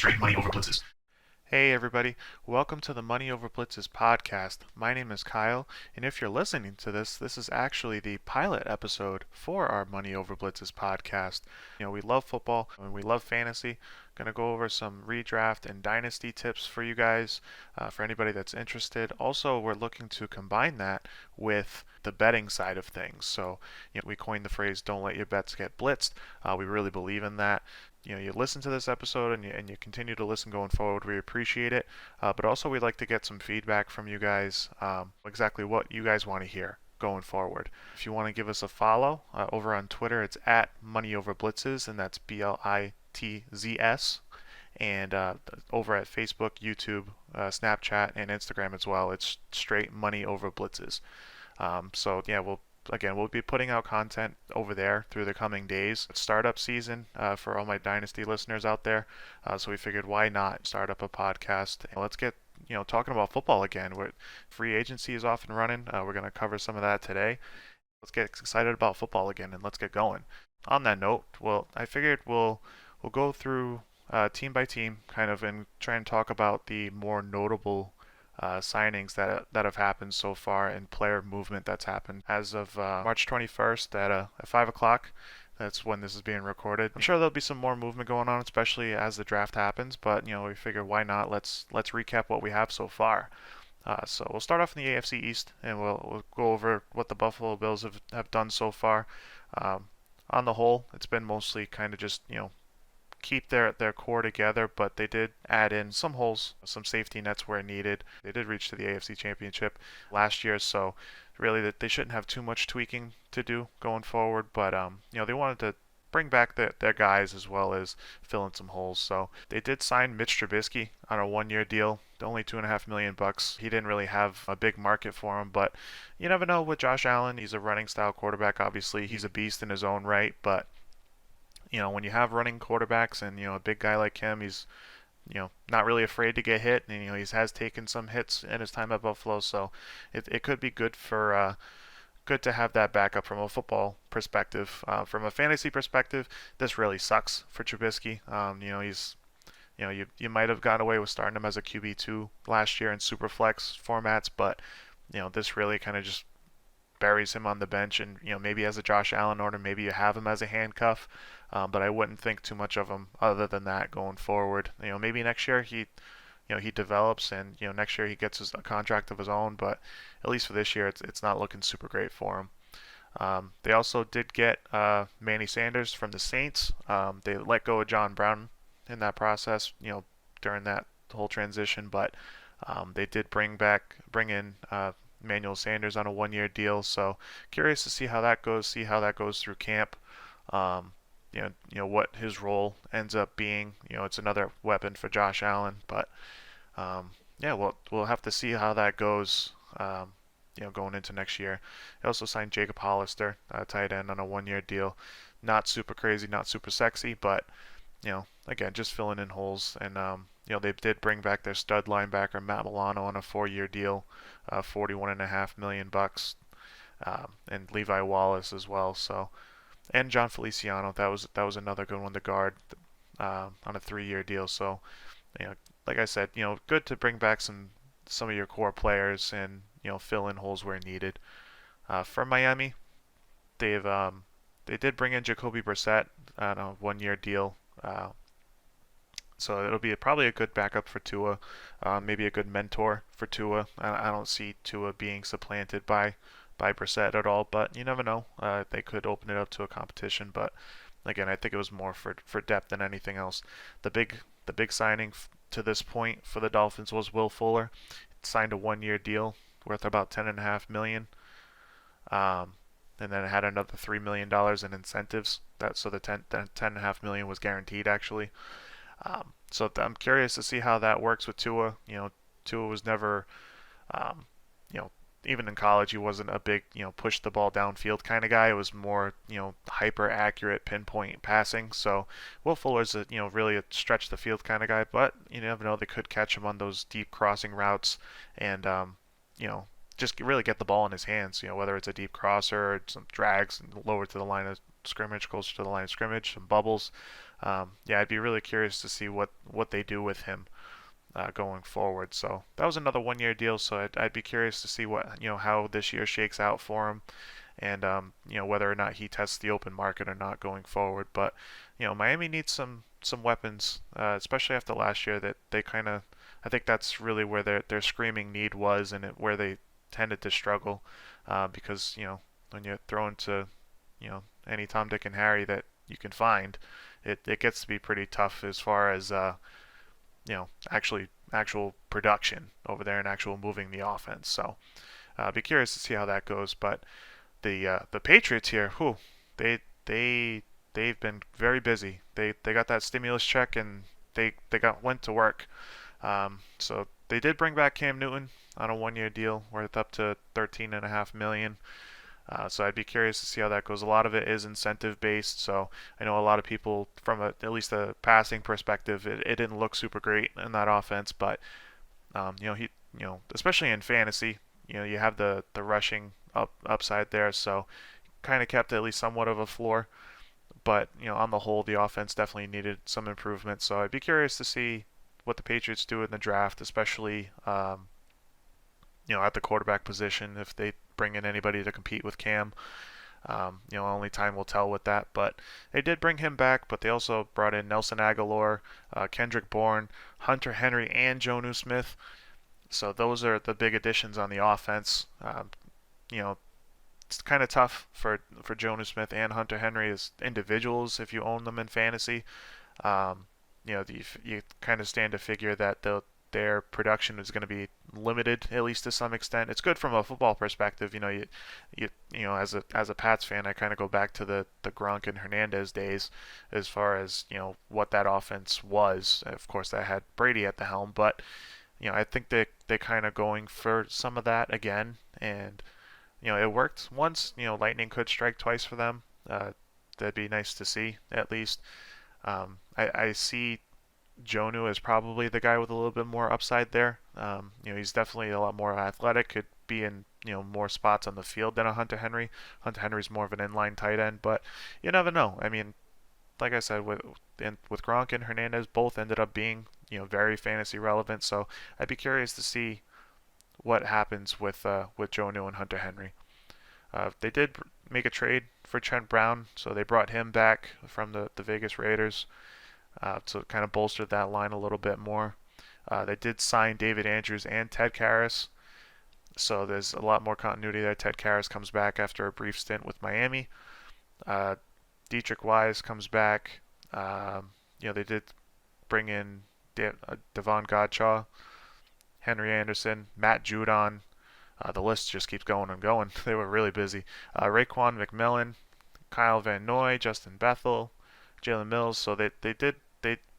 straight money over blitzes. Hey everybody, welcome to the Money Over Blitzes podcast. My name is Kyle, and if you're listening to this, this is actually the pilot episode for our Money Over Blitzes podcast. We love football and we love fantasy. Gonna go over some redraft and dynasty tips for you guys, for anybody that's interested. Also, we're looking to combine that with the betting side of things. So, we coined the phrase "Don't let your bets get blitzed." We really believe in that. You listen to this episode and you continue to listen going forward. We appreciate it. But also, we'd like to get some feedback from you guys, exactly what you guys want to hear going forward. If you want to give us a follow over on Twitter, it's at MoneyOverBlitzes, and that's BLITZS. And over at Facebook, YouTube, Snapchat, and Instagram as well, it's straight Money Over Blitzes. So yeah, we'll be putting out content over there through the coming days. It's startup season for all my Dynasty listeners out there, so we figured why not start up a podcast and let's get talking about football again. Free agency is off and running. We're going to cover some of that today. Let's get excited about football again and let's get going. On that note, well, I figured we'll go through team by team, kind of, and try and talk about the more notable signings that have happened so far and player movement that's happened as of March 21st at 5 o'clock. That's when this is being recorded. I'm sure there'll be some more movement going on, especially as the draft happens. But we figure why not? Let's recap what we have so far. So we'll start off in the AFC East, and we'll go over what the Buffalo Bills have done so far. On the whole, it's been mostly kind of just keep their core together, but they did add in some holes, some safety nets where needed. They did reach to the AFC Championship last year, so really that they shouldn't have too much tweaking to do going forward. But they wanted to bring back their guys as well as fill in some holes. So they did sign Mitch Trubisky on a 1-year deal, only $2.5 million. He didn't really have a big market for him, but you never know with Josh Allen. He's a running style quarterback. Obviously, he's a beast in his own right, but when you have running quarterbacks and a big guy like him, he's not really afraid to get hit, and he has taken some hits in his time at Buffalo, so it could be good to have that backup from a football perspective. From a fantasy perspective, this really sucks for Trubisky. He's you might have gotten away with starting him as a QB2 last year in superflex formats, but this really kind of just buries him on the bench, and maybe as a Josh Allen order, maybe you have him as a handcuff, but I wouldn't think too much of him other than that going forward. Maybe next year he develops, and next year he gets a contract of his own, but at least for this year it's not looking super great for him. They also did get Manny Sanders from the Saints. They let go of John Brown in that process, during that whole transition, but they did bring in Emmanuel Sanders on a 1-year deal. So curious to see how that goes. See how that goes through camp. What his role ends up being. It's another weapon for Josh Allen, but yeah, we'll have to see how that goes. Going into next year. They also signed Jacob Hollister, tight end, on a 1-year deal. Not super crazy, not super sexy, but again, just filling in holes. And they did bring back their stud linebacker Matt Milano on a 4-year deal, $41.5 million, and Levi Wallace as well. So, and John Feliciano, that was another good one to guard, on a 3-year deal. So, like I said, good to bring back some of your core players and fill in holes where needed. For Miami, they did bring in Jacoby Brissett on a 1-year deal. So it'll be probably a good backup for Tua, maybe a good mentor for Tua. I don't see Tua being supplanted by Brissett at all, but you never know. They could open it up to a competition, but again, I think it was more for depth than anything else. The big signing to this point for the Dolphins was Will Fuller. He signed a 1-year deal worth about $10.5 million. And then it had another $3 million in incentives. So the $10.5 million was guaranteed actually. So I'm curious to see how that works with Tua. Tua was never, um, you know, even in college he wasn't a big, push the ball downfield kind of guy. It was more, hyper accurate pinpoint passing. So Will Fuller's really a stretch the field kind of guy, but you never know, they could catch him on those deep crossing routes and just really get the ball in his hands. Whether it's a deep crosser or some drags lower to the line of scrimmage, closer to the line of scrimmage, some bubbles. Yeah, I'd be really curious to see what they do with him going forward. So that was another 1 year deal. So I'd be curious to see what how this year shakes out for him, and whether or not he tests the open market or not going forward. But Miami needs some weapons, especially after last year. That they kind of, I think that's really where their screaming need was, and where they tended to struggle, because when you're thrown to any Tom, Dick, and Harry that you can find, it gets to be pretty tough as far as actual production over there and actual moving the offense. So be curious to see how that goes. But the Patriots here, they they they've been very busy. They got that stimulus check and they went to work. So they did bring back Cam Newton on a 1 year deal worth up to 13.5 million. So I'd be curious to see how that goes. A lot of it is incentive based, so I know a lot of people from at least a passing perspective, it didn't look super great in that offense, but he especially in fantasy, you have the rushing upside there, so kind of kept at least somewhat of a floor. But on the whole, the offense definitely needed some improvement. So I'd be curious to see what the Patriots do in the draft, especially at the quarterback position if they bring in anybody to compete with Cam. Only time will tell with that. But they did bring him back, but they also brought in Nelson Aguilar, Kendrick Bourne, Hunter Henry, and Jonnu Smith. So those are the big additions on the offense. You know, it's kind of tough for Jonnu Smith and Hunter Henry as individuals if you own them in fantasy. Um, you kind of stand to figure that their production is going to be limited at least to some extent. It's good from a football perspective. As a Pats fan, I kind of go back to the Gronk and Hernandez days as far as what that offense was. Of course, that had Brady at the helm, but I think they kind of going for some of that again, and it worked once. Lightning could strike twice for them. That'd be nice to see at least. I see Jonnu is probably the guy with a little bit more upside there. He's definitely a lot more athletic, could be in more spots on the field than a Hunter Henry. Hunter Henry's more of an inline tight end, but you never know. I mean, like I said, with Gronk and Hernandez, both ended up being very fantasy relevant. So I'd be curious to see what happens with Jonnu and Hunter Henry. They did make a trade for Trent Brown, so they brought him back from the Vegas Raiders. So it kind of bolstered that line a little bit more. They did sign David Andrews and Ted Karras, so there's a lot more continuity there. Ted Karras comes back after a brief stint with Miami. Uh, Dietrich Wise comes back. They did bring in Devon Godshaw, Henry Anderson, Matt Judon. The list just keeps going and going. They were really busy. Raekwon McMillan, Kyle Van Noy, Justin Bethel, Jalen Mills. So they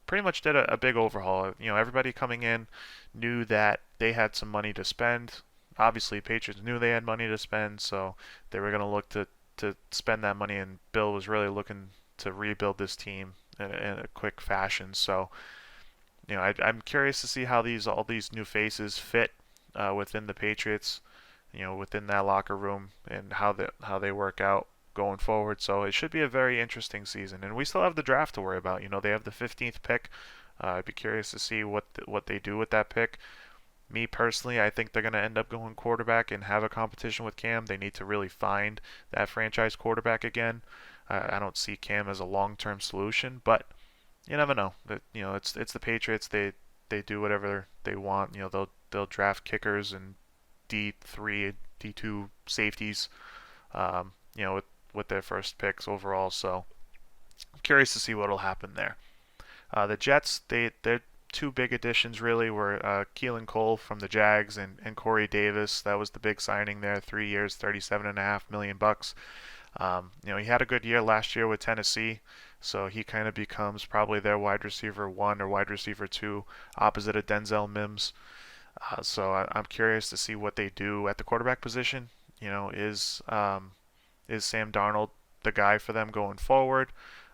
pretty much did a big overhaul. Everybody coming in knew that they had some money to spend. Obviously, Patriots knew they had money to spend, so they were going to look to spend that money. And Bill was really looking to rebuild this team in a quick fashion. So I'm curious to see how all these new faces fit within the Patriots. Within that locker room and how they work out going forward. So it should be a very interesting season. And we still have the draft to worry about. They have the 15th pick. I'd be curious to see what they do with that pick. Me personally, I think they're going to end up going quarterback and have a competition with Cam. They need to really find that franchise quarterback again. I don't see Cam as a long-term solution, but you never know. It's the Patriots. They do whatever they want. They'll draft kickers and D3, D2 safeties, with their first picks overall. So I'm curious to see what'll happen there. The Jets, their two big additions really were Keelan Cole from the Jags and Corey Davis. That was the big signing there. 3 years, $37.5 million. He had a good year last year with Tennessee, so he kind of becomes probably their wide receiver 1 or wide receiver 2, opposite of Denzel Mims. So I'm curious to see what they do at the quarterback position. Is Sam Darnold the guy for them going forward,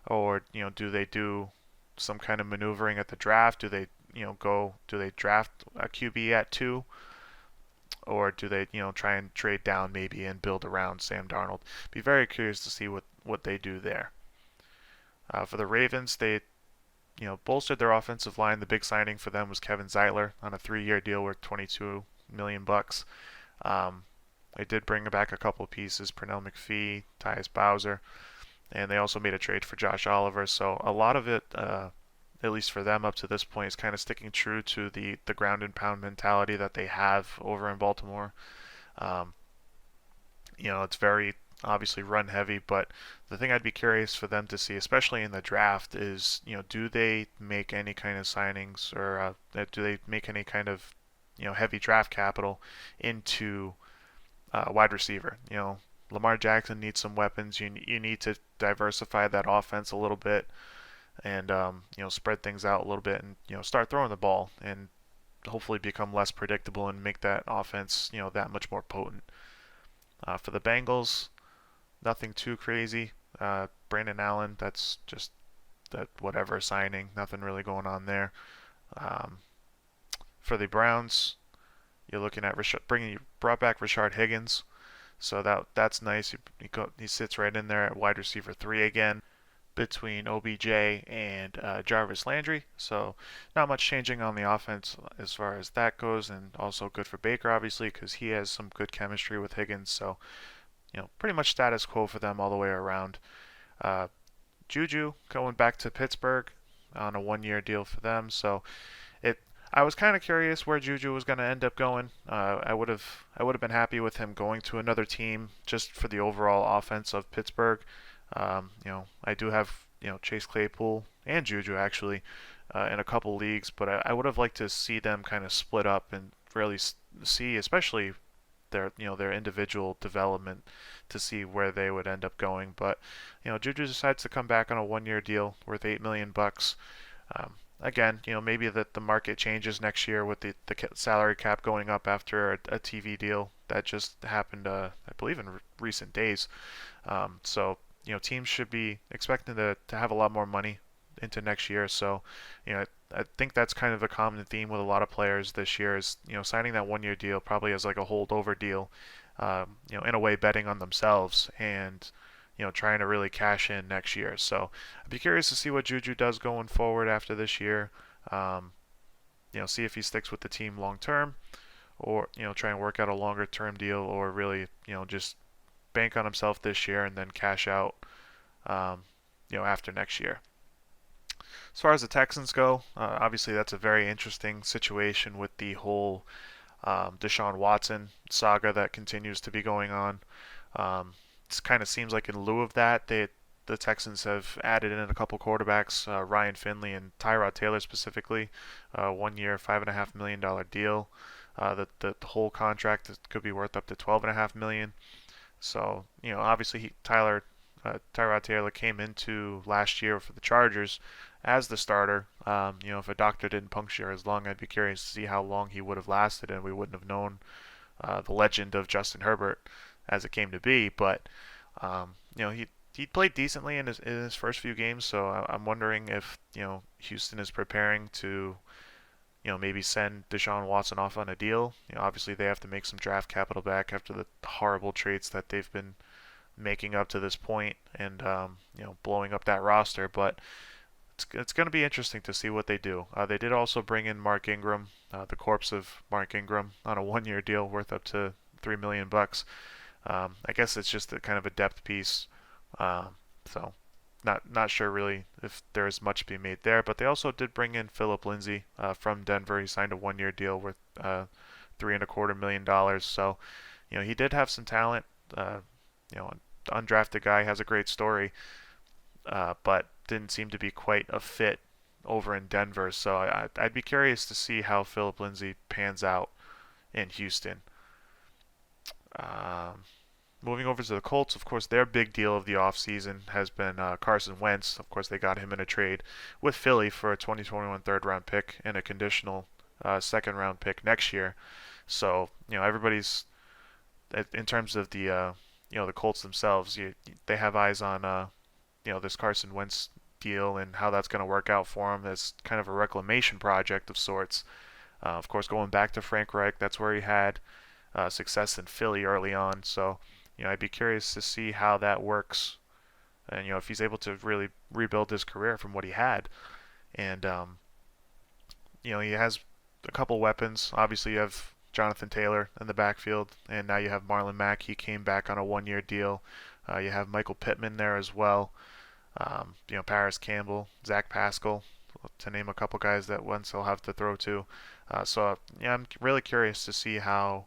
or do they do some kind of maneuvering at the draft? Do they do they draft a QB at 2, or do they try and trade down maybe and build around Sam Darnold? Be very curious to see what they do there. For the Ravens, they bolstered their offensive line. The big signing for them was Kevin Zeitler on a 3-year deal worth 22 million bucks. Um, they did bring back a couple of pieces, Pernell McPhee, Tyus Bowser, and they also made a trade for Josh Oliver. So a lot of it, at least for them up to this point, is kind of sticking true to the ground and pound mentality that they have over in Baltimore. Um, it's very obviously run heavy, but the thing I'd be curious for them to see, especially in the draft, is do they make any kind of signings or do they make any kind of heavy draft capital into wide receiver? Lamar Jackson needs some weapons. You need to diversify that offense a little bit and spread things out a little bit and start throwing the ball and hopefully become less predictable and make that offense that much more potent. For the Bengals, nothing too crazy. Brandon Allen, that's just that whatever signing, nothing really going on there. Um, for the Browns, you're looking at brought back Rashard Higgins, so that's nice. He sits right in there at wide receiver 3 again between OBJ and Jarvis Landry. So not much changing on the offense as far as that goes, and also good for Baker obviously because he has some good chemistry with Higgins. So pretty much status quo for them all the way around. Uh, Juju going back to Pittsburgh on a 1-year deal for them. So it I was kind of curious where Juju was going to end up going. I would have been happy with him going to another team just for the overall offense of Pittsburgh. I do have Chase Claypool and Juju actually in a couple leagues, but I would have liked to see them kind of split up and really see, especially their individual development, to see where they would end up going. But Juju decides to come back on a 1-year deal worth $8 million. Again, maybe that the market changes next year with the salary cap going up after a TV deal that just happened, I believe, in recent days. So teams should be expecting to have a lot more money into next year. So, I think that's kind of a common theme with a lot of players this year is, signing that 1-year deal probably as like a holdover deal, in a way betting on themselves and, trying to really cash in next year. So I'd be curious to see what Juju does going forward after this year. See if he sticks with the team long term or, try and work out a longer term deal or really, just bank on himself this year and then cash out, after next year. As far as the Texans go, obviously that's a very interesting situation with the whole Deshaun Watson saga that continues to be going on. It kind of seems like in lieu of that, the Texans have added in a couple quarterbacks, Ryan Finley and Tyrod Taylor specifically, 1-year, $5.5 million deal. The whole contract could be worth up to $12.5 million. So obviously Tyrod Taylor came into last year for the Chargers as the starter. If a doctor didn't puncture as long, I'd be curious to see how long he would have lasted, and we wouldn't have known the legend of Justin Herbert as it came to be. But he played decently in his first few games, so I'm wondering if Houston is preparing to maybe send Deshaun Watson off on a deal. Obviously they have to make some draft capital back after the horrible trades that they've been making up to this point, and blowing up that roster. But it's going to be interesting to see what they do. They did also bring in Mark Ingram, the corpse of Mark Ingram, on a 1-year deal worth up to $3 million. I guess it's just a kind of a depth piece. So not sure really if there's much to be made there. But they also did bring in Philip Lindsay from Denver. He signed a 1-year deal worth $3.25 million. So he did have some talent. An undrafted guy, has a great story, but didn't seem to be quite a fit over in Denver. So I'd be curious to see how Philip Lindsay pans out in Houston. Moving over to the Colts, of course, their big deal of the offseason has been Carson Wentz. Of course, they got him in a trade with Philly for a 2021 third-round pick and a conditional second-round pick next year. So, everybody's, in terms of the the Colts themselves, they have eyes on this Carson Wentz deal and how that's going to work out for him as kind of a reclamation project of sorts. Of course, going back to Frank Reich, that's where he had success in Philly early on. So, I'd be curious to see how that works, and if he's able to really rebuild his career from what he had. And he has a couple weapons. Obviously, you have Jonathan Taylor in the backfield, and now you have Marlon Mack. He came back on a one-year deal. You have Michael Pittman there as well. Paris Campbell, Zach Pascal, to name a couple guys that Wentz will have to throw to. So I'm really curious to see how,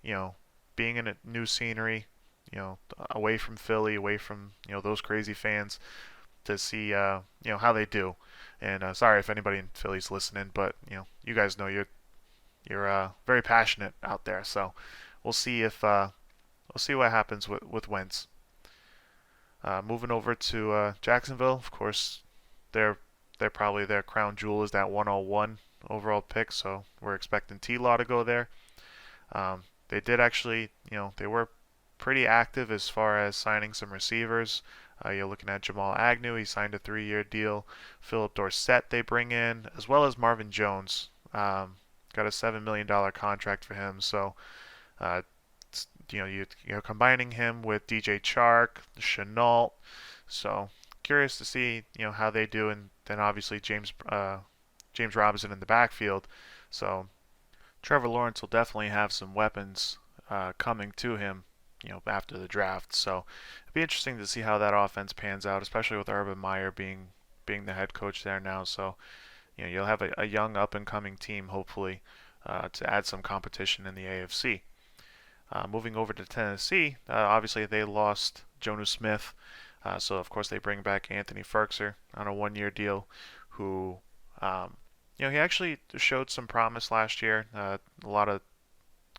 you know, being in a new scenery, away from Philly, away from those crazy fans, to see how they do. And sorry if anybody in Philly's listening, but you guys know you're very passionate out there. So we'll see if we'll see what happens with Wentz. Moving over to Jacksonville, of course, they're probably their crown jewel is that 101 overall pick, so we're expecting T-Law to go there. They did actually, they were pretty active as far as signing some receivers. You're looking at Jamal Agnew, he signed a 3-year deal. Philip Dorsett they bring in, as well as Marvin Jones. Got a $7 million contract for him, so uh, you're combining him with DJ Chark, Chenault. So curious to see how they do, and then obviously James Robinson in the backfield. So Trevor Lawrence will definitely have some weapons coming to him, after the draft. So it'd be interesting to see how that offense pans out, especially with Urban Meyer being the head coach there now. So you'll have a young up and coming team hopefully to add some competition in the AFC. Moving over to Tennessee, obviously they lost Jonnu Smith, so of course they bring back Anthony Firkser on a 1-year deal, who, he actually showed some promise last year. A lot of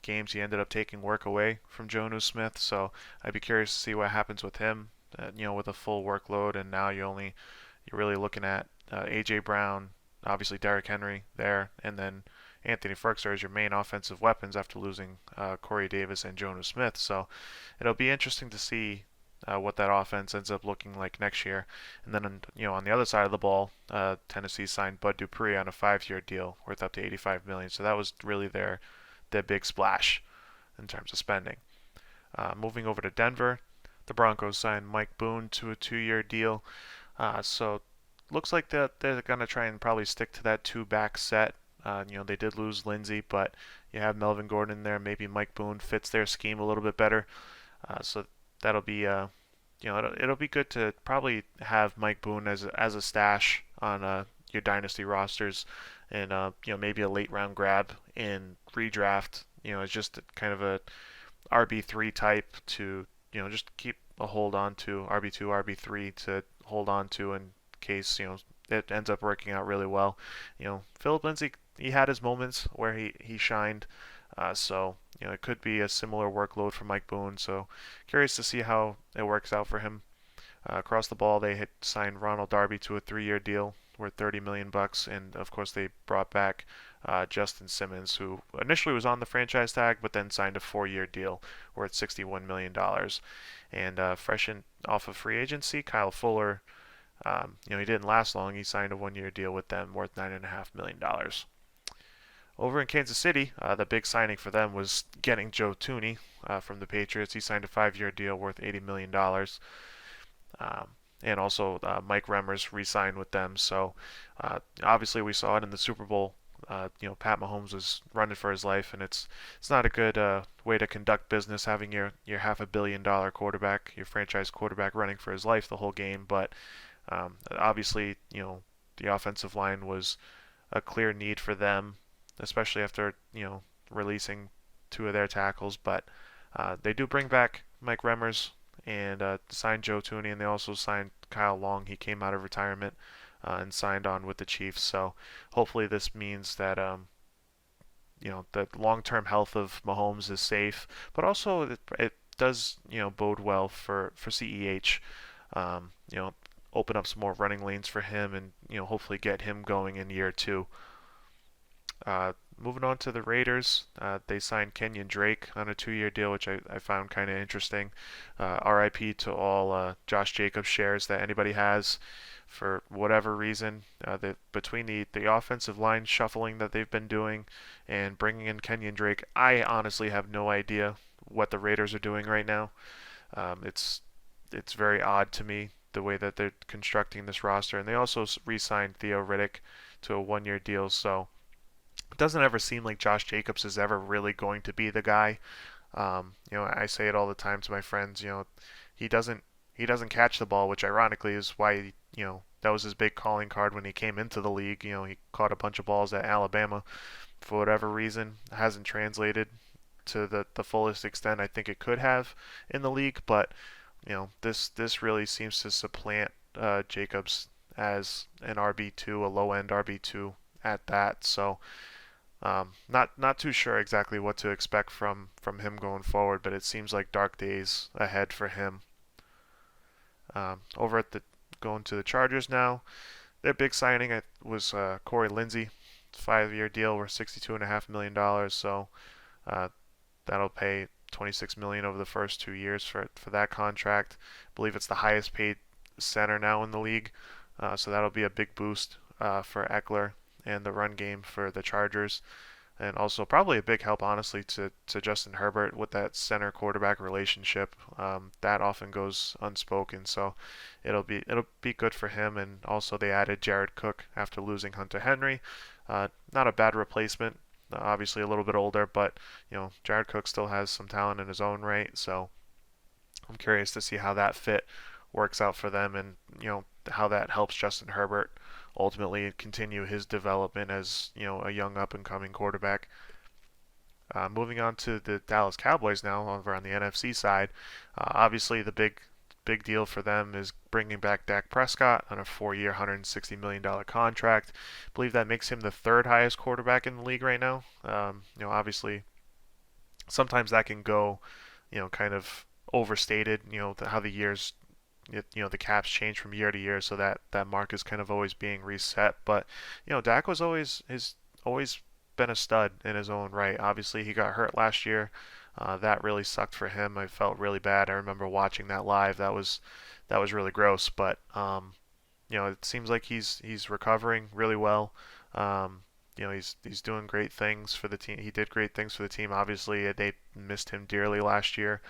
games he ended up taking work away from Jonnu Smith, so I'd be curious to see what happens with him, with a full workload, and now you're really looking at AJ Brown, obviously Derrick Henry there, and then Anthony Firkser as your main offensive weapons after losing Corey Davis and Jonnu Smith. So it'll be interesting to see what that offense ends up looking like next year. And then on the other side of the ball, Tennessee signed Bud Dupree on a 5-year deal worth up to $85 million. So that was really their big splash in terms of spending. Moving over to Denver, the Broncos signed Mike Boone to a 2-year deal. So looks like they're going to try and probably stick to that 2-back set. They did lose Lindsey, but you have Melvin Gordon there. Maybe Mike Boone fits their scheme a little bit better. So that'll be, it'll be good to probably have Mike Boone as a stash on your dynasty rosters, and maybe a late round grab in redraft. It's just kind of a RB3 type to just keep a hold on to RB2, RB3 to hold on to in case it ends up working out really well. Philip Lindsay, he had his moments where he shined. So it could be a similar workload for Mike Boone. So curious to see how it works out for him. Across the ball, they signed Ronald Darby to a 3-year deal worth $30 million, and of course they brought back Justin Simmons, who initially was on the franchise tag, but then signed a 4-year deal worth $61 million. And fresh off of free agency, Kyle Fuller. He didn't last long. He signed a 1-year deal with them worth $9.5 million. Over in Kansas City, the big signing for them was getting Joe Thuney from the Patriots. He signed a 5-year deal worth $80 million. And also Mike Remmers re-signed with them. So obviously we saw it in the Super Bowl. Pat Mahomes was running for his life, and it's not a good way to conduct business having your $500 million quarterback, your franchise quarterback, running for his life the whole game. But obviously, the offensive line was a clear need for them, especially after releasing 2 of their tackles. But they do bring back Mike Remmers and signed Joe Thuney, and they also signed Kyle Long. He came out of retirement and signed on with the Chiefs. So hopefully this means that the long-term health of Mahomes is safe, but also it does bode well for CEH. Open up some more running lanes for him, and hopefully get him going in year 2. Moving on to the Raiders, they signed Kenyon Drake on a 2-year deal, which I found kind of interesting. RIP to all Josh Jacobs shares that anybody has for whatever reason. Between the offensive line shuffling that they've been doing and bringing in Kenyon Drake, I honestly have no idea what the Raiders are doing right now. It's very odd to me the way that they're constructing this roster. And they also re-signed Theo Riddick to a 1-year deal. So it doesn't ever seem like Josh Jacobs is ever really going to be the guy. I say it all the time to my friends. He doesn't he doesn't catch the ball, which ironically is why that was his big calling card when he came into the league. He caught a bunch of balls at Alabama for whatever reason. Hasn't translated to the fullest extent I think it could have in the league, but this really seems to supplant Jacobs as an RB2, a low end RB2 at that. So not too sure exactly what to expect from him going forward, but it seems like dark days ahead for him. Over at the Going to the Chargers now, their big signing was Corey Lindsey, 5-year deal worth $62.5 million. So uh, that'll pay $26 million over the first 2 years for that contract. I believe it's the highest paid center now in the league, so that'll be a big boost for Eckler and the run game for the Chargers, and also probably a big help, honestly, to Justin Herbert with that center quarterback relationship. That often goes unspoken, so it'll be good for him. And also they added Jared Cook after losing Hunter Henry. Not a bad replacement. Obviously a little bit older, but Jared Cook still has some talent in his own right. So I'm curious to see how that fit works out for them, and how that helps Justin Herbert ultimately continue his development as a young up and coming quarterback. Moving on to the Dallas Cowboys now over on the NFC side. Obviously the big deal for them is bringing back Dak Prescott on a 4-year, $160 million contract. I believe that makes him the third highest quarterback in the league right now. Obviously sometimes that can go, kind of overstated. How the years, the caps change from year to year, so that mark is kind of always being reset. But Dak was always been a stud in his own right. Obviously, he got hurt last year. That really sucked for him. I felt really bad. I remember watching that live. That was really gross. But it seems like he's recovering really well. He's doing great things for the team. He did great things for the team. Obviously, they missed him dearly last year,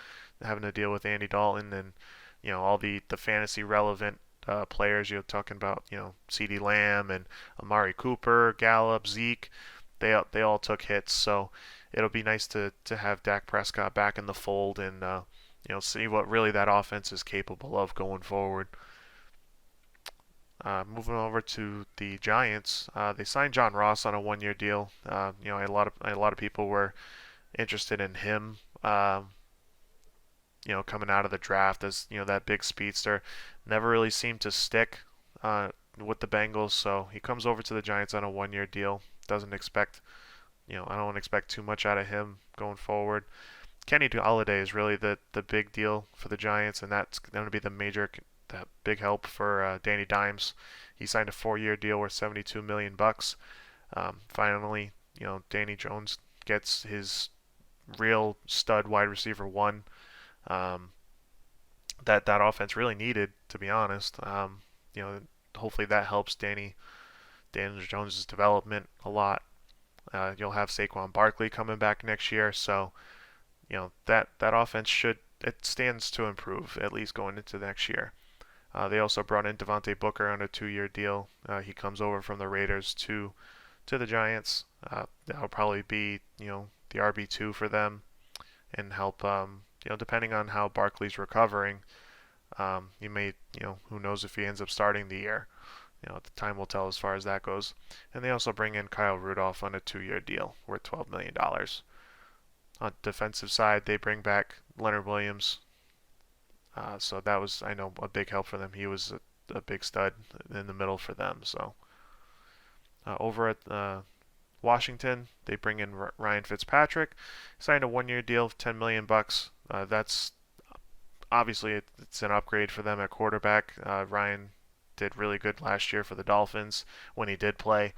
having to deal with Andy Dalton and all the fantasy relevant players. You're talking about CeeDee Lamb and Amari Cooper, Gallup, Zeke. They all took hits. So it'll be nice to have Dak Prescott back in the fold and see what really that offense is capable of going forward. Moving over to the Giants, they signed John Ross on a 1-year deal. A lot of people were interested in him. Coming out of the draft as that big speedster, never really seemed to stick with the Bengals. So he comes over to the Giants on a 1-year deal. I don't expect too much out of him going forward. Kenny Golladay is really the big deal for the Giants, and that's going to be that big help for Danny Dimes. He signed a 4-year deal worth $72 million. Finally, Danny Jones gets his real stud wide receiver one. That offense really needed, to be honest. Hopefully that helps Daniel Jones' development a lot. You'll have Saquon Barkley coming back next year, so that offense it stands to improve, at least going into next year. They also brought in Devontae Booker on a 2-year deal. He comes over from the Raiders to the Giants. That'll probably be the RB2 for them and help. Depending on how Barkley's recovering, you may who knows if he ends up starting the year. The time will tell as far as that goes. And they also bring in Kyle Rudolph on a 2-year deal worth $12 million. On the defensive side, they bring back Leonard Williams. So that was, I know, a big help for them. He was a big stud in the middle for them. So over at Washington, they bring in Ryan Fitzpatrick, signed a 1-year deal of $10 million. That's obviously it's an upgrade for them at quarterback. Ryan did really good last year for the Dolphins when he did play.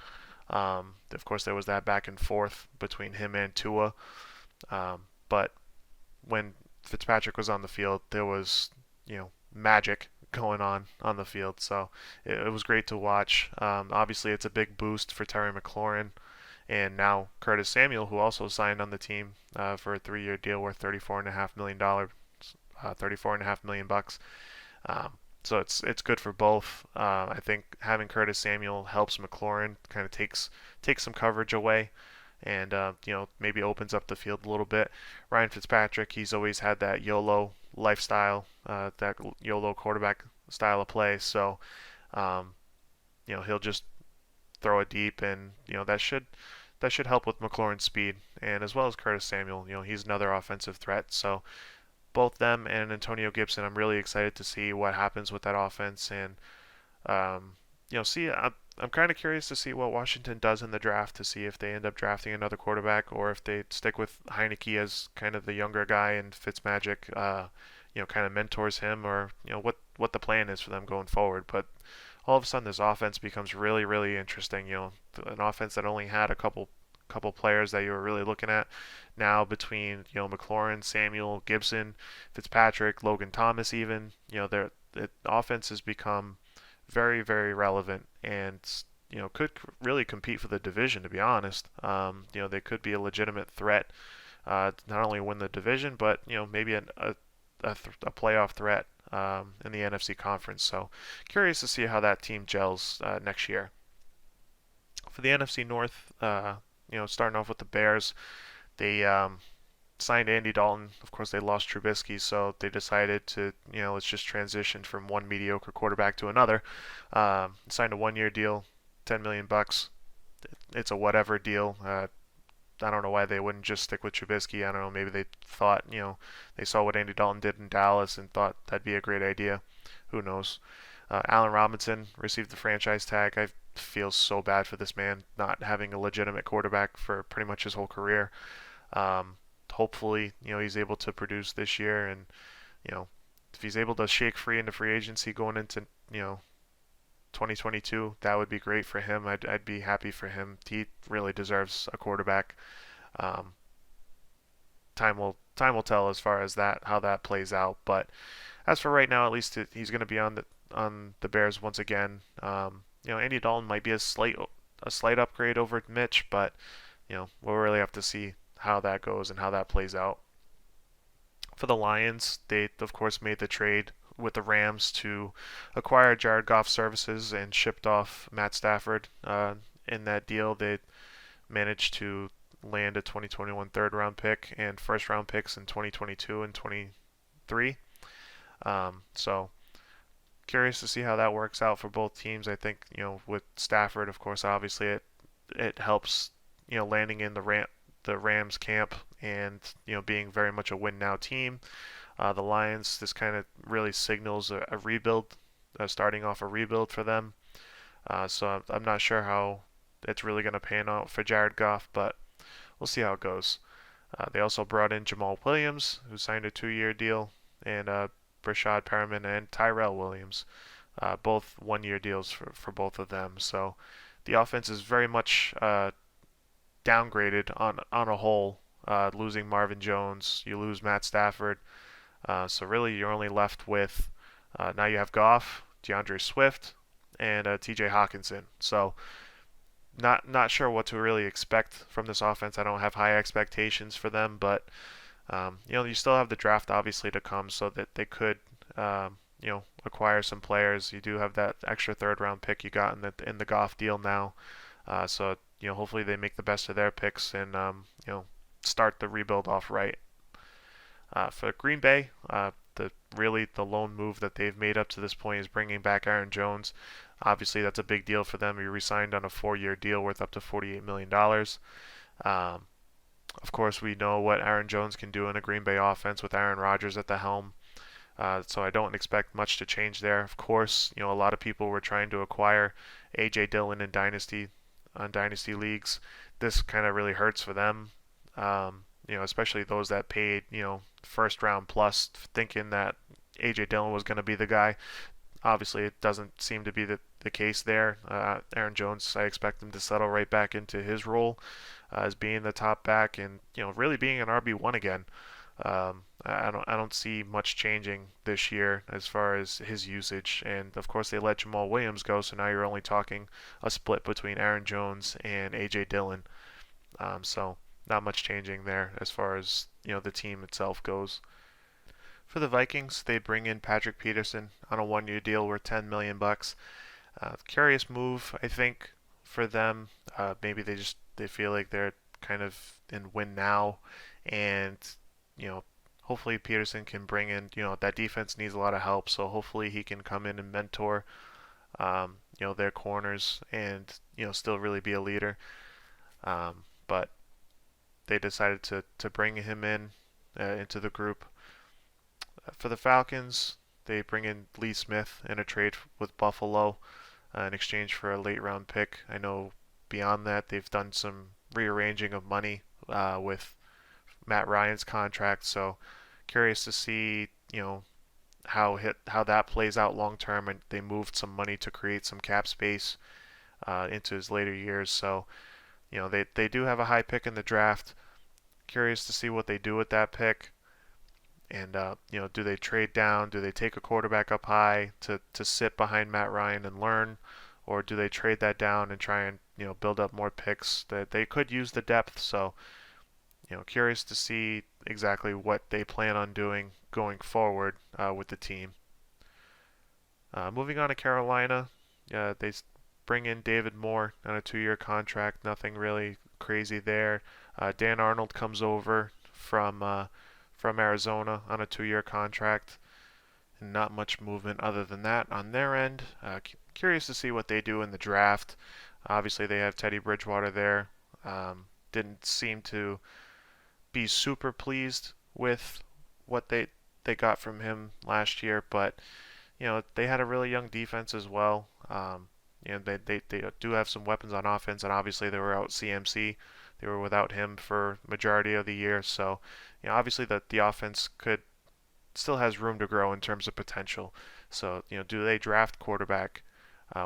Of course, there was that back and forth between him and Tua. But when Fitzpatrick was on the field, there was magic going on the field. So it was great to watch. Obviously, it's a big boost for Terry McLaurin. And now Curtis Samuel, who also signed on the team for a 3-year deal worth $34.5 million. $34.5 million bucks. So it's good for both. I think having Curtis Samuel helps McLaurin, kind of takes some coverage away, and maybe opens up the field a little bit. Ryan Fitzpatrick, he's always had that YOLO lifestyle, that YOLO quarterback style of play. So um, he'll just throw it deep, and that should help with McLaurin's speed, and as well as Curtis Samuel. He's another offensive threat. So both them and Antonio Gibson, I'm really excited to see what happens with that offense, and um, see. I'm kind of curious to see what Washington does in the draft, to see if they end up drafting another quarterback or if they stick with Heineke as kind of the younger guy and Fitzmagic, kind of mentors him, or what the plan is for them going forward. But all of a sudden, this offense becomes really, really interesting. An offense that only had a couple players that you were really looking at. Now between McLaurin, Samuel, Gibson, Fitzpatrick, Logan Thomas, even the offense has become very, very relevant, and could really compete for the division. To be honest, they could be a legitimate threat, not only win the division, but maybe a playoff threat in the NFC conference. So curious to see how that team gels next year. For the NFC North, starting off with the Bears, they signed Andy Dalton. Of course, they lost Trubisky, so they decided to, let's just transition from one mediocre quarterback to another. Signed a one-year deal, $10 million. It's a whatever deal. I don't know why they wouldn't just stick with Trubisky. I don't know. Maybe they thought, they saw what Andy Dalton did in Dallas and thought that'd be a great idea. Who knows? Allen Robinson received the franchise tag. I feel so bad for this man not having a legitimate quarterback for pretty much his whole career. Hopefully, he's able to produce this year, and if he's able to shake free into free agency going into 2022, that would be great for him. I'd be happy for him. He really deserves a quarterback. Um, time will tell as far as how that plays out. But as for right now, at least he's going to be on the Bears once again. Andy Dalton might be a slight upgrade over Mitch, but we'll really have to see how that goes and how that plays out. For the Lions, they of course made the trade with the Rams to acquire Jared Goff's services and shipped off Matt Stafford. In that deal, they managed to land a 2021 third round pick and first round picks in 2022 and 23. So curious to see how that works out for both teams. I think with Stafford, of course, obviously it helps landing in the Rams camp and being very much a win now team. The Lions, this kind of really signals a rebuild, starting off a rebuild for them. So I'm not sure how it's really going to pan out for Jared Goff, but we'll see how it goes. They also brought in Jamal Williams, who signed a 2-year deal, and Brashad Perriman and Tyrell Williams, both 1-year deals for both of them. So the offense is very much downgraded on a whole. Losing Marvin Jones, you lose Matt Stafford. So really, you're only left with now you have Goff, DeAndre Swift, and T.J. Hawkinson. So not sure what to really expect from this offense. I don't have high expectations for them, but you still have the draft obviously to come, so that they could acquire some players. You do have that extra third round pick you got in the Goff deal now. So hopefully they make the best of their picks and start the rebuild off right. For Green Bay, the lone move that they've made up to this point is bringing back Aaron Jones. Obviously, that's a big deal for them. He re-signed on a 4-year deal worth up to $48 million. Of course, we know what Aaron Jones can do in a Green Bay offense with Aaron Rodgers at the helm. So I don't expect much to change there. Of course, a lot of people were trying to acquire A.J. Dillon in dynasty leagues. This kind of really hurts for them. Especially those that paid, first round plus, thinking that A.J. Dillon was going to be the guy. Obviously, it doesn't seem to be the case there. Aaron Jones, I expect him to settle right back into his role as being the top back and really being an RB1 again. I don't see much changing this year as far as his usage. And of course, they let Jamal Williams go, so now you're only talking a split between Aaron Jones and A.J. Dillon. So not much changing there as far as the team itself goes. For the Vikings, they bring in Patrick Peterson on a 1-year deal worth 10 million bucks. Curious move, I think, for them. Maybe they feel like they're kind of in win now, and you know, hopefully Peterson can bring in. That defense needs a lot of help, so hopefully he can come in and mentor, their corners and still really be a leader. But they decided to bring him in into the group. For the Falcons, they bring in Lee Smith in a trade with Buffalo in exchange for a late round pick. I know beyond that they've done some rearranging of money with Matt Ryan's contract. So curious to see how that plays out long term. And they moved some money to create some cap space into his later years. So they do have a high pick in the draft. Curious to see what they do with that pick. And do they trade down? Do they take a quarterback up high to sit behind Matt Ryan and learn, or do they trade that down and try and build up more picks? That they could use the depth. So curious to see exactly what they plan on doing going forward with the team. Moving on to Carolina, they bring in David Moore on a 2-year contract. Nothing really crazy there. Dan Arnold comes over from Arizona on a 2-year contract. And not much movement other than that on their end. Curious to see what they do in the draft. Obviously, they have Teddy Bridgewater there. Didn't seem to be super pleased with what they got from him last year, but they had a really young defense as well. They do have some weapons on offense, and obviously they were out CMC. They were without him for majority of the year, so obviously the offense still has room to grow in terms of potential. So do they draft quarterback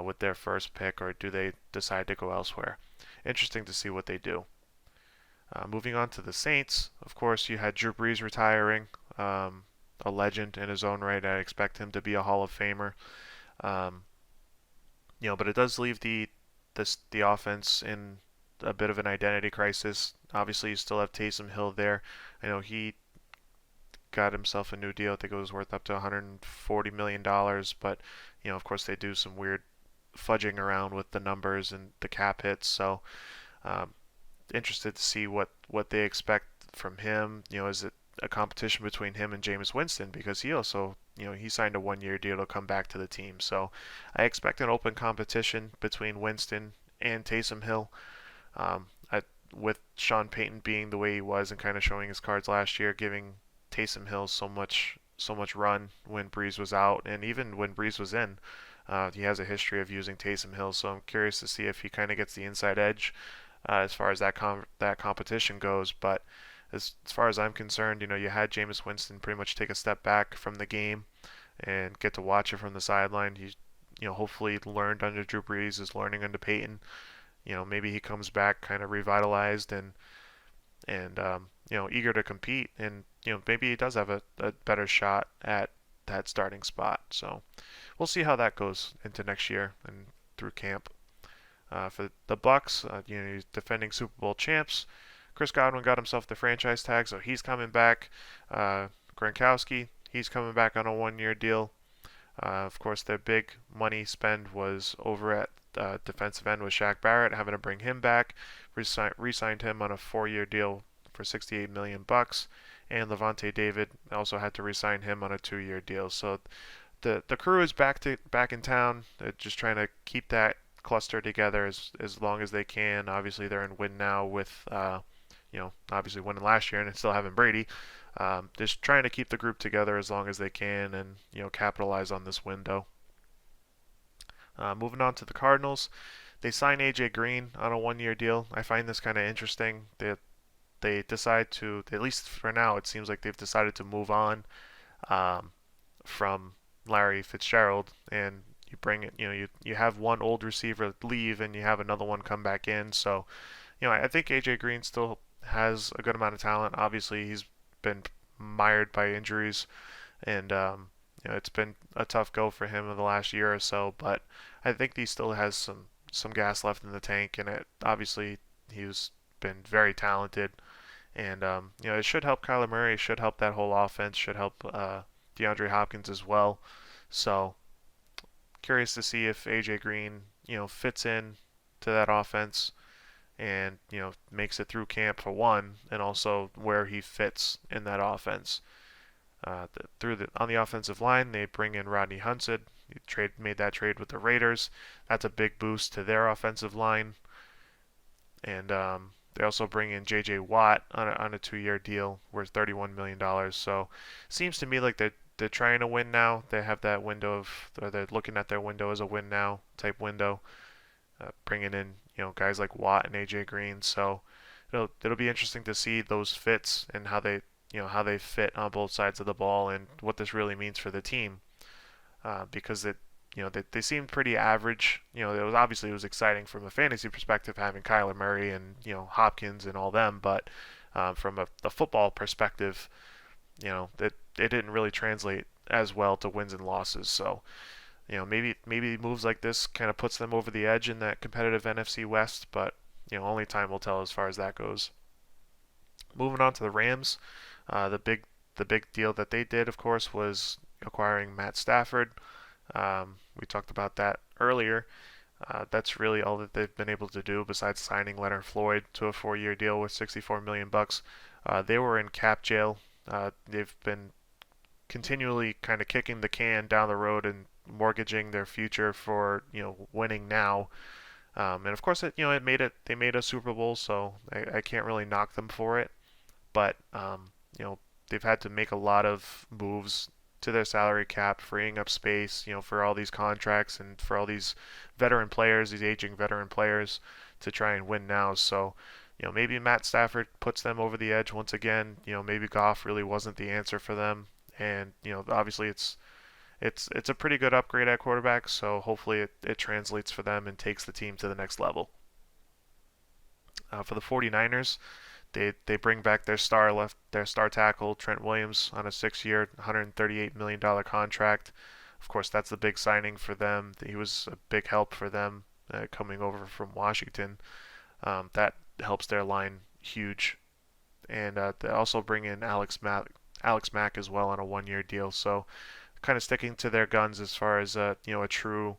with their first pick, or do they decide to go elsewhere? Interesting to see what they do. Moving on to the Saints, of course, you had Drew Brees retiring, a legend in his own right. I expect him to be a Hall of Famer. Um, but it does leave the offense in a bit of an identity crisis. Obviously, you still have Taysom Hill there. I know he got himself a new deal. I think it was worth up to $140 million, but of course, they do some weird fudging around with the numbers and the cap hits. So, um, interested to see what they expect from him. Is it a competition between him and Jameis Winston, because he also he signed a 1-year deal to come back to the team. So I expect an open competition between Winston and Taysom Hill. Um, I, with Sean Payton being the way he was and kind of showing his cards last year, giving Taysom Hill so much run when Breeze was out, and even when Breeze was in, he has a history of using Taysom Hill. So I'm curious to see if he kind of gets the inside edge as far as that competition goes. But as far as I'm concerned, you had Jameis Winston pretty much take a step back from the game and get to watch it from the sideline. He, hopefully learned under Drew Brees, is learning under Peyton. Maybe he comes back kind of revitalized and eager to compete, and maybe he does have a better shot at that starting spot. So we'll see how that goes into next year and through camp. For the Bucks, he's defending Super Bowl champs. Chris Godwin got himself the franchise tag, so he's coming back. Gronkowski, he's coming back on a 1-year deal. Of course, their big money spend was over at defensive end with Shaq Barrett, having to bring him back. Re-signed him on a 4-year deal for $68 million, and Levante David also had to re-sign him on a 2-year deal. So the crew is back in town. They're just trying to keep that cluster together as long as they can. Obviously, they're in win now with obviously winning last year and still having Brady. Just trying to keep the group together as long as they can and capitalize on this window. Moving on to the Cardinals, they sign AJ Green on a 1-year deal. I find this kind of interesting. They decide to, at least for now, it seems like they've decided to move on from Larry Fitzgerald, and you bring it. You have one old receiver leave and you have another one come back in. So I think AJ Green still has a good amount of talent. Obviously, he's been mired by injuries, and it's been a tough go for him in the last year or so. But I think he still has some gas left in the tank, and obviously he's been very talented. And it should help Kyler Murray. Should help that whole offense. Should help DeAndre Hopkins as well. So curious to see if AJ Green, fits in to that offense and, makes it through camp for one, and also where he fits in that offense. On the offensive line, they bring in Rodney Hudson. He made that trade with the Raiders. That's a big boost to their offensive line. And they also bring in J.J. Watt on a 2-year deal worth $31 million. So seems to me like they're trying to win now. They have that window or they're looking at their window as a win now type window, bringing in guys like Watt and AJ Green. So it'll be interesting to see those fits and how they fit on both sides of the ball and what this really means for the team. Because they seemed pretty average. It was exciting from a fantasy perspective having Kyler Murray and Hopkins and all them, but from a football perspective, that it didn't really translate as well to wins and losses. So maybe moves like this kind of puts them over the edge in that competitive NFC West, but only time will tell as far as that goes. Moving on to the Rams, the big deal that they did, of course, was acquiring Matt Stafford. We talked about that earlier. That's really all that they've been able to do besides signing Leonard Floyd to a 4-year deal with $64 million bucks. They were in cap jail. They've been continually kind of kicking the can down the road and mortgaging their future for winning now. And of course, they made a Super Bowl, so I can't really knock them for it. But they've had to make a lot of moves to their salary cap, freeing up space, for all these contracts and for all these these aging veteran players to try and win now. So, maybe Matt Stafford puts them over the edge once again. Maybe Goff really wasn't the answer for them, and obviously it's a pretty good upgrade at quarterback. So hopefully it translates for them and takes the team to the next level. For the 49ers, they bring back their star tackle Trent Williams on a 6-year, $138 million contract. Of course, that's the big signing for them. He was a big help for them coming over from Washington. That helps their line huge. And they also bring in Alex Mack as well on a 1-year deal. So kind of sticking to their guns as far as a true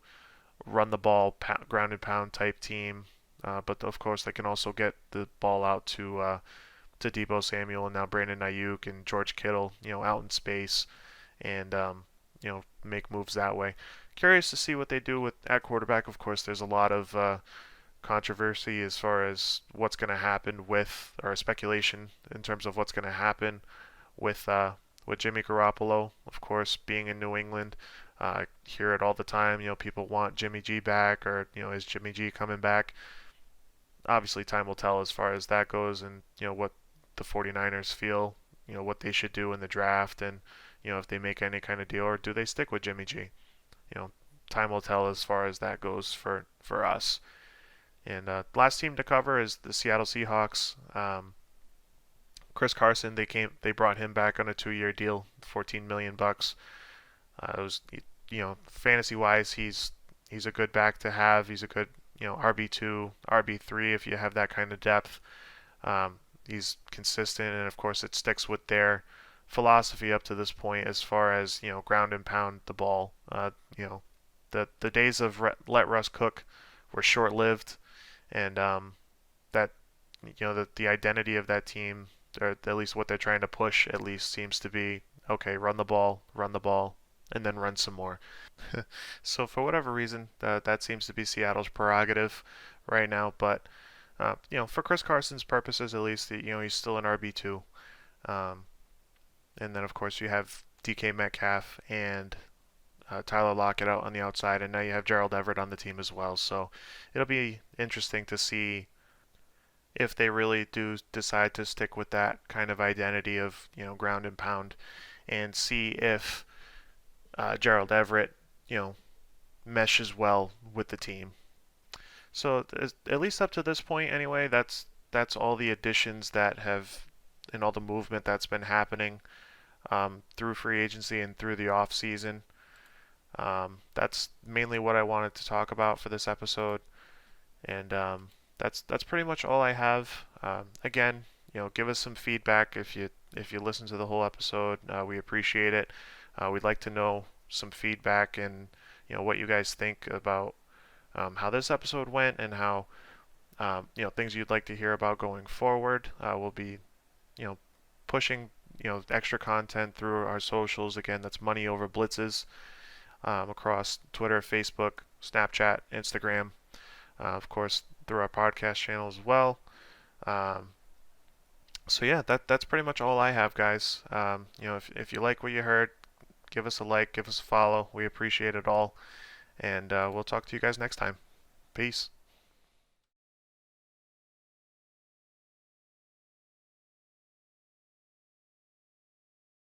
run the ball, ground and pound type team. But of course, they can also get the ball out to Deebo Samuel and now Brandon Ayuk and George Kittle, out in space, and make moves that way. Curious to see what they do at quarterback. Of course, there's a lot of controversy as far as what's going to happen or speculation in terms of what's going to happen with Jimmy Garoppolo. Of course, being in New England, hear it all the time. People want Jimmy G back, or is Jimmy G coming back? Obviously, time will tell as far as that goes, and what the 49ers feel, what they should do in the draft, and if they make any kind of deal, or do they stick with Jimmy G? Time will tell as far as that goes for us. And last team to cover is the Seattle Seahawks. Chris Carson, they brought him back on a 2-year deal, $14 million bucks. It was, fantasy wise, he's a good back to have. He's a good RB2, RB3 if you have that kind of depth. He's consistent, and of course it sticks with their philosophy up to this point as far as ground and pound the ball. The days of let Russ cook were short-lived, and that the identity of that team, or at least what they're trying to push, at least seems to be okay. Run the ball, and then run some more. So for whatever reason, that seems to be Seattle's prerogative right now. But for Chris Carson's purposes, at least, he's still an RB2. And then of course you have DK Metcalf and Tyler Lockett out on the outside, and now you have Gerald Everett on the team as well. So it'll be interesting to see if they really do decide to stick with that kind of identity of ground and pound, and see if Gerald Everett meshes well with the team. So at least up to this point, anyway, that's all the additions that have, and all the movement that's been happening through free agency and through the off season. That's mainly what I wanted to talk about for this episode, and that's pretty much all I have. Again, give us some feedback if you listen to the whole episode. We appreciate it. We'd like to know some feedback and what you guys think about how this episode went and how things you'd like to hear about going forward. We'll be you know pushing extra content through our socials. Again, that's Money Over Blitzes across Twitter, Facebook, Snapchat, Instagram, of course through our podcast channel as well. Um, so yeah, that's pretty much all I have, guys. If you like what you heard, give us a like, give us a follow. We appreciate it all, and we'll talk to you guys next time. Peace.